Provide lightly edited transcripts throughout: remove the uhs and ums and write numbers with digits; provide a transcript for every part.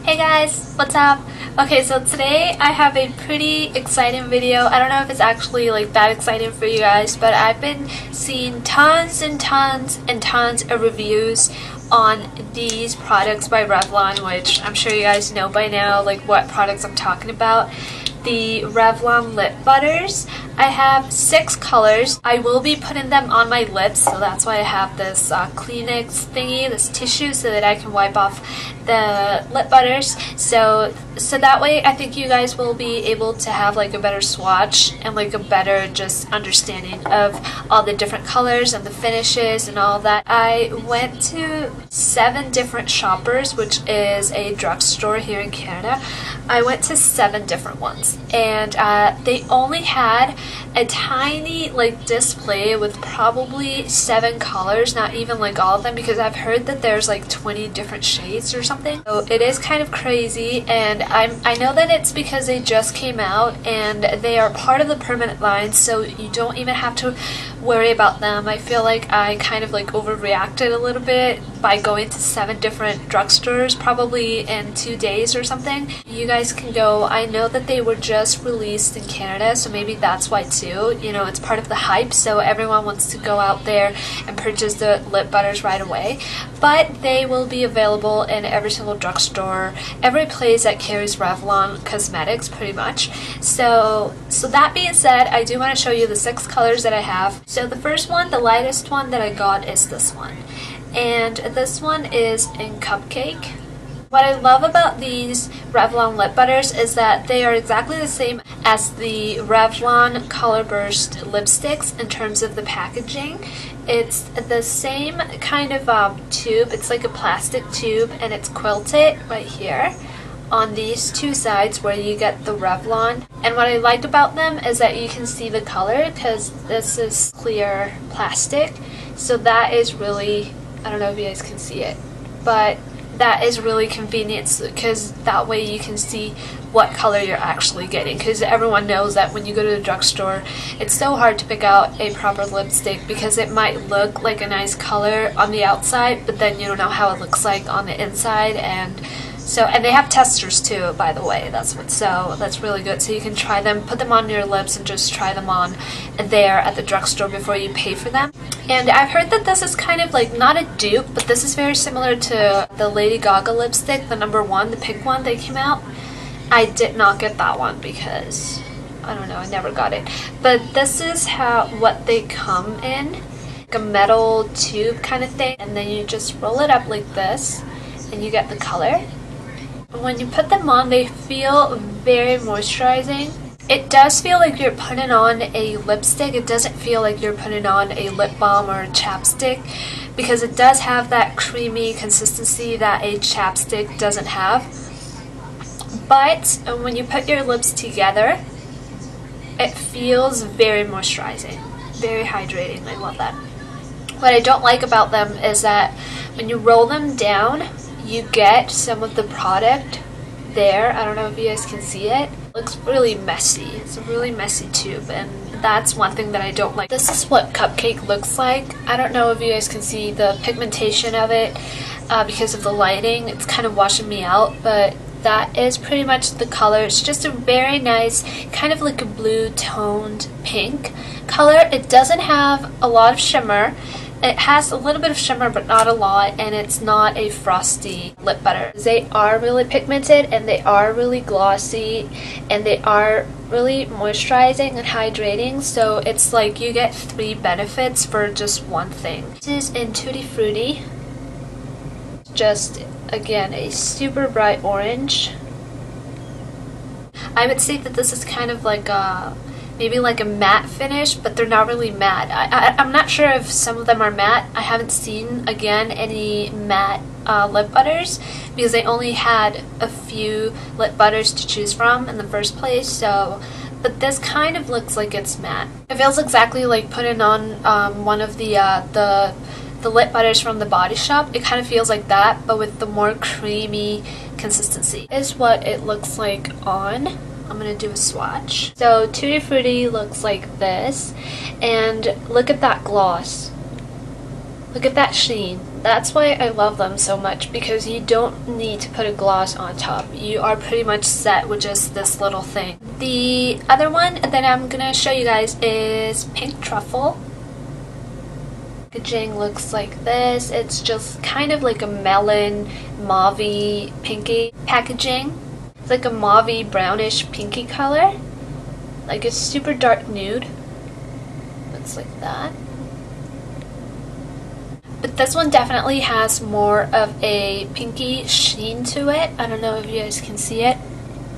Hey guys, what's up? Okay, so today I have a pretty exciting video. I don't know if it's actually like that exciting for you guys, but I've been seeing tons and tons and tons of reviews on these products by Revlon, which I'm sure you guys know by now, like what products I'm talking about. The Revlon lip butters. I have 6 colors. I will be putting them on my lips, so that's why I have this Kleenex thingy, this tissue, so that I can wipe off the lip butters. So that way I think you guys will be able to have like a better swatch and like a better just understanding of all the different colors and the finishes and all that. I went to 7 different shoppers, which is a drugstore here in Canada. I went to 7 different ones, and they only had a tiny like display with probably 7 colors, not even like all of them, because I've heard that there's like 20 different shades or something. So it is kind of crazy, and I know that it's because they just came out and they are part of the permanent line, so you don't even have to worry about them. I feel like I kind of like overreacted a little bit by going to 7 different drugstores probably in 2 days or something. You guys can go. I know that they were just released in Canada, so maybe that's why too. You know, it's part of the hype, so everyone wants to go out there and purchase the lip butters right away. But they will be available in every single drugstore, every place that carries Revlon cosmetics pretty much. So that being said, I do want to show you the 6 colors that I have. So the first one, the lightest one that I got, is this one. And this one is in Cupcake. What I love about these Revlon lip butters is that they are exactly the same as the Revlon Color Burst lipsticks in terms of the packaging. It's the same kind of tube. It's like a plastic tube, and it's quilted right here on these 2 sides where you get the Revlon. And what I liked about them is that you can see the color because this is clear plastic. So that is really, I don't know if you guys can see it, but that is really convenient because that way you can see what color you're actually getting, because everyone knows that when you go to the drugstore it's so hard to pick out a proper lipstick because it might look like a nice color on the outside, but then you don't know how it looks like on the inside. And they have testers too, by the way. That's really good. So you can try them, put them on your lips, and just try them on there at the drugstore before you pay for them. And I've heard that this is kind of like not a dupe, but this is very similar to the Lady Gaga lipstick, the #1, the pink one that came out. I did not get that one because I don't know, I never got it. But this is what they come in, like a metal tube kind of thing, and then you just roll it up like this and you get the color. When you put them on, they feel very moisturizing. It does feel like you're putting on a lipstick. It doesn't feel like you're putting on a lip balm or a chapstick, because it does have that creamy consistency that a chapstick doesn't have. But when you put your lips together, it feels very moisturizing, very hydrating. I love that. What I don't like about them is that when you roll them down, you get some of the product there. I don't know if you guys can see it. It looks really messy. It's a really messy tube, and that's one thing that I don't like. This is what Cupcake looks like. I don't know if you guys can see the pigmentation of it because of the lighting. It's kind of washing me out, but that is pretty much the color. It's just a very nice, kind of like a blue toned pink color. It doesn't have a lot of shimmer. It has a little bit of shimmer, but not a lot, and it's not a frosty lip butter. They are really pigmented, and they are really glossy, and they are really moisturizing and hydrating, so it's like you get 3 benefits for just one thing. This is in Tutti Frutti. Just, again, a super bright orange. I would say that this is kind of like maybe like a matte finish, but they're not really matte. I'm not sure if some of them are matte. I haven't seen, again, any matte lip butters because they only had a few lip butters to choose from in the first place. So, but this kind of looks like it's matte. It feels exactly like putting on one of the lip butters from the Body Shop. It kind of feels like that, but with the more creamy consistency. Is what it looks like on. I'm gonna do a swatch. So Tutti Frutti looks like this, and look at that gloss. Look at that sheen. that's why I love them so much, because you don't need to put a gloss on top. You are pretty much set with just this little thing. The other one that I'm gonna show you guys is Pink Truffle. Packaging looks like this. It's just kind of like a melon, mauve-y, pinky packaging. It's like a mauve brownish pinky color. Like a super dark nude. Looks like that. But this one definitely has more of a pinky sheen to it. I don't know if you guys can see it.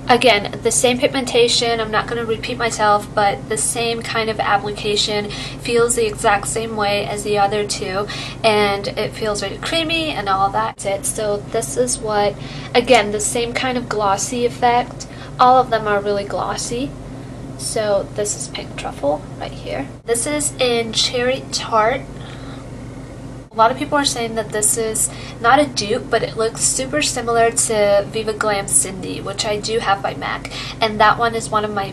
Again, the same pigmentation, I'm not going to repeat myself, but the same kind of application, feels the exact same way as the other two, and it feels very creamy and all that. So this is what, again, the same kind of glossy effect. All of them are really glossy. So this is Pink Truffle right here. This is in Cherry Tart. A lot of people are saying that this is not a dupe, but it looks super similar to Viva Glam Cindy, which I do have by MAC. And that one is one of my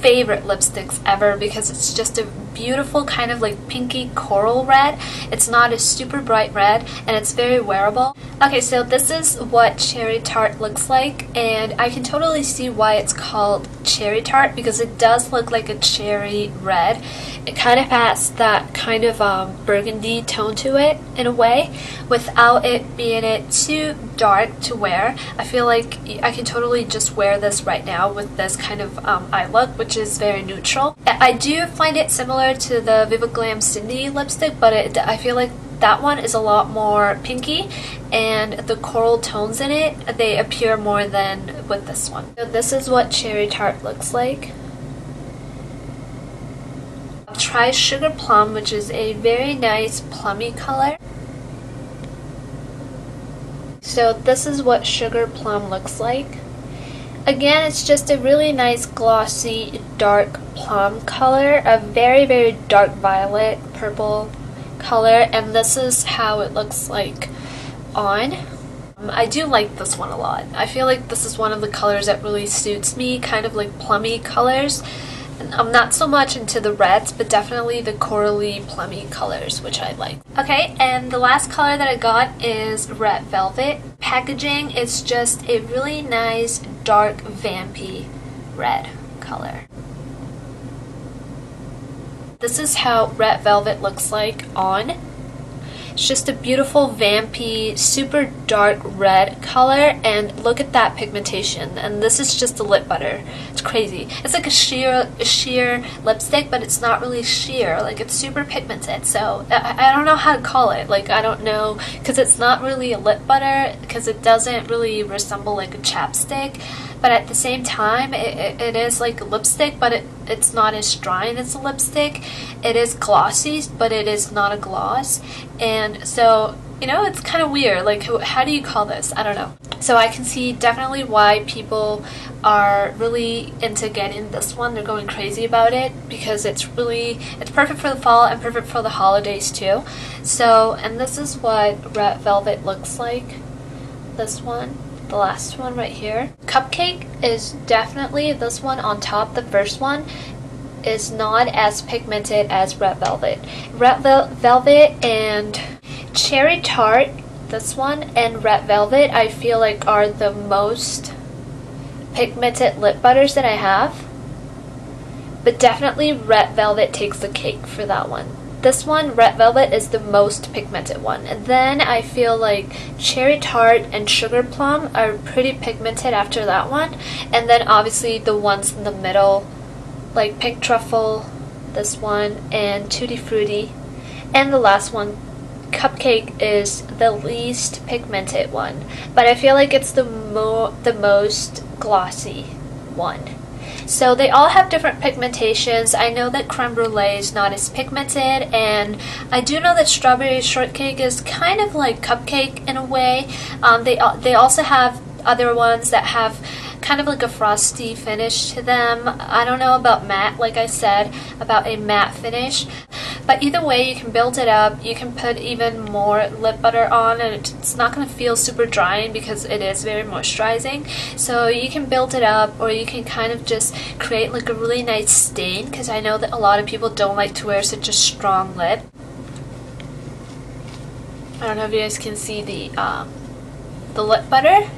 favorite lipsticks ever, because it's just a beautiful kind of like pinky coral red. It's not a super bright red, and it's very wearable. Okay, so this is what Cherry Tart looks like, and I can totally see why it's called Cherry Tart, because it does look like a cherry red. It kind of has that kind of burgundy tone to it in a way, without it being too dark to wear. I feel like I can totally just wear this right now with this kind of eye look, which is very neutral. I do find it similar to the Viva Glam Cindy lipstick, but I feel like that one is a lot more pinky, and the coral tones in it, they appear more than with this one. So this is what Cherry Tart looks like. Try Sugar Plum, which is a very nice plummy color. So this is what Sugar Plum looks like. Again, it's just a really nice glossy dark plum color, a very, very dark violet purple color, and this is how it looks like on. I do like this one a lot. I feel like this is one of the colors that really suits me, kind of like plummy colors. I'm not so much into the reds, but definitely the corally plummy colors, which I like. Okay, and the last color that I got is Red Velvet. Packaging is just a really nice dark vampy red color. This is how Red Velvet looks like on. It's just a beautiful vampy, super dark red color, and look at that pigmentation. And this is just a lip butter. It's crazy. It's like a sheer lipstick, but it's not really sheer. Like, it's super pigmented. So I don't know how to call it. Like, I don't know, because it's not really a lip butter, because it doesn't really resemble like a chapstick. But at the same time, it is like a lipstick, but it's not as dry as a lipstick. It is glossy, but it is not a gloss. And so, you know, it's kind of weird. Like, how do you call this? I don't know. So I can see definitely why people are really into getting this one. They're going crazy about it, because it's perfect for the fall and perfect for the holidays too. So, and this is what Red Velvet looks like. This one. The last one right here. Cupcake is definitely this one on top. The first one is not as pigmented as Red Velvet. Red Velvet and Cherry Tart, this one, and Red Velvet, I feel like are the most pigmented lip butters that I have. But definitely Red Velvet takes the cake for that one. This one, Red Velvet, is the most pigmented one. And then I feel like Cherry Tart and Sugar Plum are pretty pigmented after that one. And then obviously the ones in the middle, like Pink Truffle, this one, and Tutti Frutti. And the last one, Cupcake, is the least pigmented one. But I feel like it's the most glossy one. So they all have different pigmentations. I know that Creme Brulee is not as pigmented, and I do know that Strawberry Shortcake is kind of like Cupcake in a way. They also have other ones that have kind of like a frosty finish to them. I don't know about matte, like I said, about a matte finish. But either way, you can build it up. You can put even more lip butter on, and it's not going to feel super drying because it is very moisturizing. So you can build it up, or you can kind of just create like a really nice stain, because I know that a lot of people don't like to wear such a strong lip. I don't know if you guys can see the lip butter.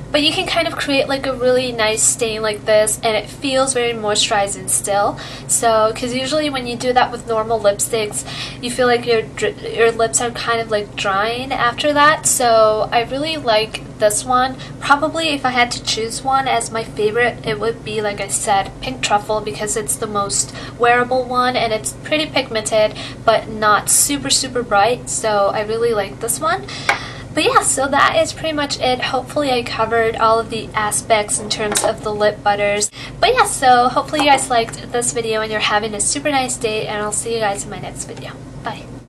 But you can kind of create like a really nice stain like this, and it feels very moisturizing still. So, because usually when you do that with normal lipsticks, you feel like your lips are kind of like drying after that. So I really like this one. Probably if I had to choose one as my favorite, it would be, like I said, Pink Truffle, because it's the most wearable one and it's pretty pigmented but not super bright. So I really like this one. But yeah, so that is pretty much it. Hopefully I covered all of the aspects in terms of the lip butters. But yeah, so hopefully you guys liked this video and you're having a super nice day, and I'll see you guys in my next video.